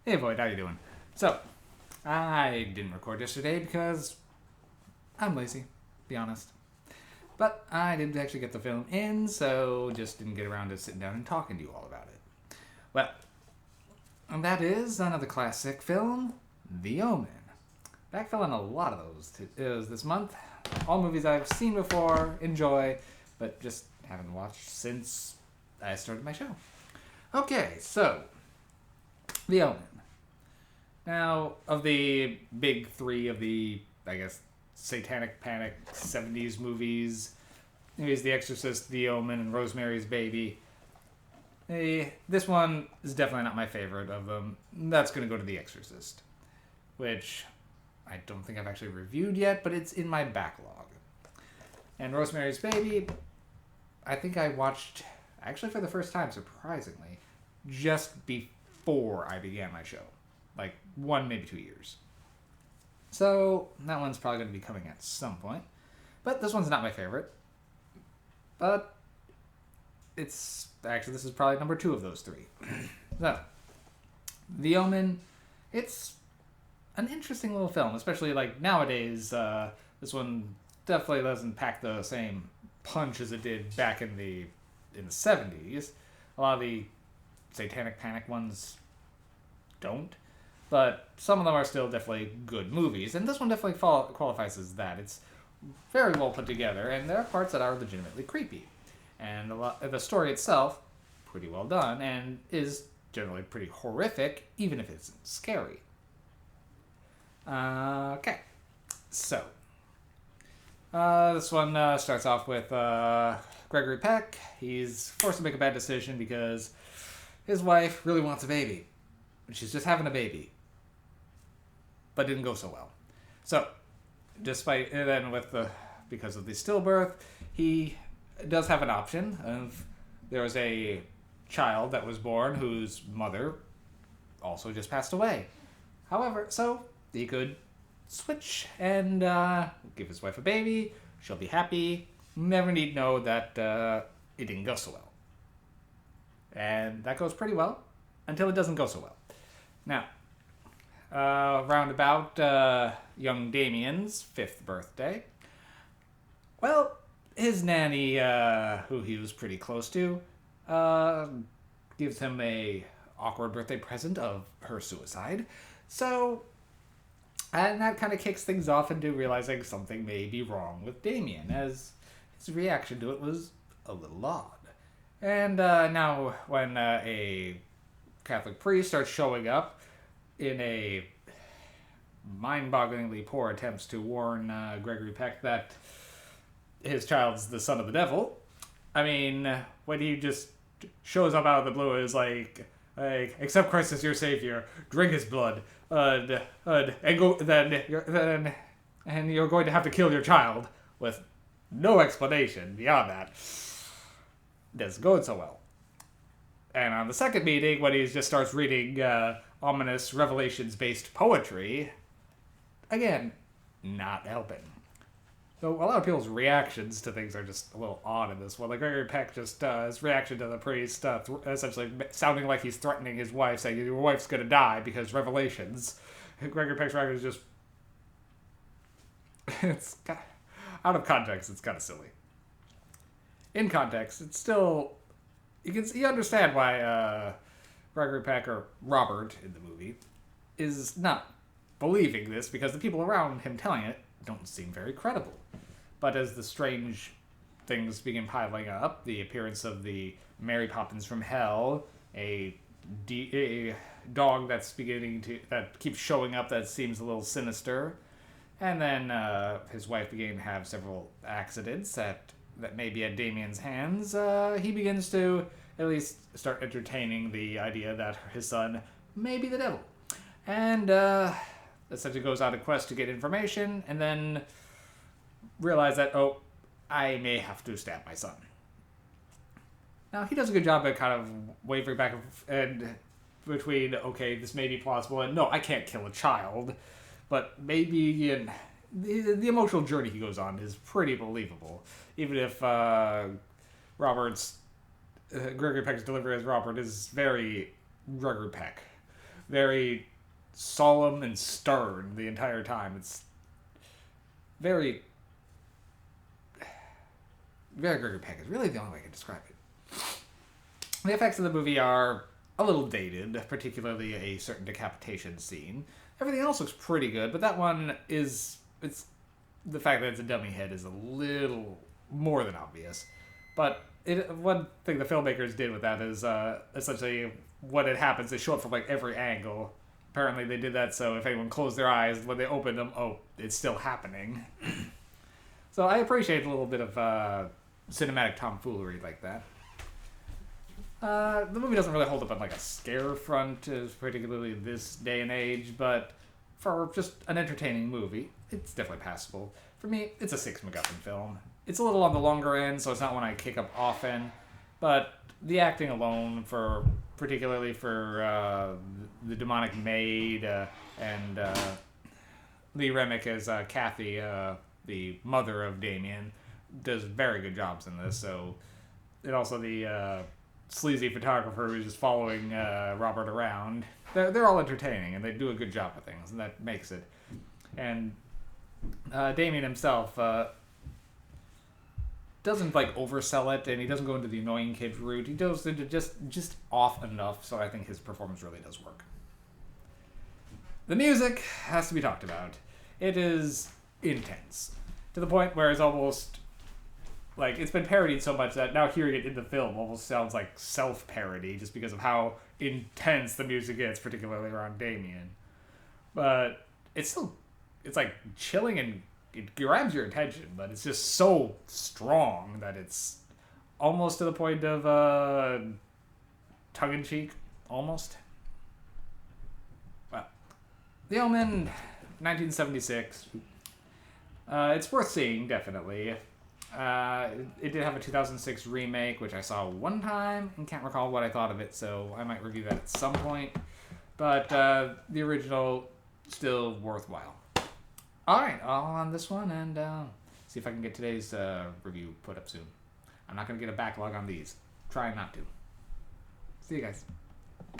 Hey Void, how you doing? So, I didn't record yesterday because I'm lazy, be honest. But I did actually get the film in, so just didn't get around to sitting down and talking to you all about it. Well, and that is another classic film, The Omen. Backfill on a lot of those this month. All movies I've seen before, enjoy, but just haven't watched since I started my show. Okay, so The Omen. Now, of the big three of the, I guess, Satanic Panic 70s movies, there's The Exorcist, The Omen, and Rosemary's Baby. This one is definitely not my favorite of them. That's going to go to The Exorcist, which I don't think I've actually reviewed yet, but it's in my backlog. And Rosemary's Baby, I think I watched, actually for the first time, surprisingly, just before I began my show. Like 1, maybe 2 years. So that one's probably going to be coming at some point. But this one's not my favorite. But it's actually, this is probably number 2 of those 3. So, The Omen, it's an interesting little film, especially like nowadays. This one definitely doesn't pack the same punch as it did back in the 70s. A lot of the Satanic Panic ones don't. But some of them are still definitely good movies, and this one definitely qualifies as that. It's very well put together, and there are parts that are legitimately creepy. And the story itself, pretty well done, and is generally pretty horrific, even if it isn't scary. Okay, so this one starts off with Gregory Peck. He's forced to make a bad decision because his wife really wants a baby. She's just having a baby. But didn't go so well. So, despite then because of the stillbirth, he does have an option of there was a child that was born whose mother also just passed away. However, so he could switch and give his wife a baby. She'll be happy. Never need know that it didn't go so well. And that goes pretty well until it doesn't go so well. Now, round about young Damien's 5th birthday. Well, his nanny, who he was pretty close to, gives him a awkward birthday present of her suicide. So, and that kind of kicks things off into realizing something may be wrong with Damien, as his reaction to it was a little odd. And now when a Catholic priest starts showing up in a mind-bogglingly poor attempts to warn Gregory Peck that his child's the son of the devil. I mean, when he just shows up out of the blue is like accept Christ as your savior, drink his blood, and go and you're going to have to kill your child with no explanation beyond that. Doesn't go so well. And on the second meeting, when he just starts reading ominous revelations-based poetry, again, not helping. So a lot of people's reactions to things are just a little odd in this one. Like Gregory Peck just, his reaction to the priest, essentially sounding like he's threatening his wife, saying, your wife's gonna die because revelations. Gregory Peck's reaction is just... it's out of context, it's kind of silly. In context, it's still... You understand why Gregory Peck, or Robert in the movie, is not believing this because the people around him telling it don't seem very credible. But as the strange things begin piling up, the appearance of the Mary Poppins from Hell, a dog that keeps showing up that seems a little sinister, and then his wife began to have several accidents that may be at Damien's hands, he begins to at least start entertaining the idea that his son may be the devil. And essentially goes on a quest to get information, and then realize that, I may have to stab my son. Now, he does a good job at kind of wavering back and between, okay, this may be plausible, and no, I can't kill a child, but maybe, and the emotional journey he goes on is pretty believable. Even if Gregory Peck's delivery as Robert is very Gregory Peck. very solemn and stern the entire time. It's very, very Gregory Peck is really the only way I can describe it. The effects of the movie are a little dated, particularly a certain decapitation scene. Everything else looks pretty good, but that one is, it's, the fact that it's a dummy head is a little more than obvious. But one thing the filmmakers did with that is essentially when it happens, they show it from like every angle. Apparently they did that so if anyone closed their eyes, when they opened them, oh, it's still happening. So I appreciate a little bit of cinematic tomfoolery like that. The movie doesn't really hold up on like a scare front, particularly this day and age, but for just an entertaining movie, it's definitely passable. For me, it's a 6 MacGuffin film. It's a little on the longer end, so it's not one I kick up often, but the acting alone, particularly for the demonic maid and Lee Remick as Kathy, the mother of Damien, does very good jobs in this. So, and also the sleazy photographer who's just following Robert around. They're all entertaining, and they do a good job of things, and that makes it. And Damien himself doesn't like oversell it, and he doesn't go into the annoying kid route. He goes into just off enough, so I think his performance really does work. The music has to be talked about. It is intense to the point where it's almost like it's been parodied so much that now hearing it in the film almost sounds like self-parody, just because of how intense the music is, particularly around Damien. But it's like chilling and it grabs your attention, but it's just so strong that it's almost to the point of tongue-in-cheek, almost. Well, The Omen, 1976. It's worth seeing, definitely. It did have a 2006 remake, which I saw one time and can't recall what I thought of it, so I might review that at some point. But the original, still worthwhile. Alright, all on this one, and see if I can get today's review put up soon. I'm not going to get a backlog on these. Trying not to. See you guys.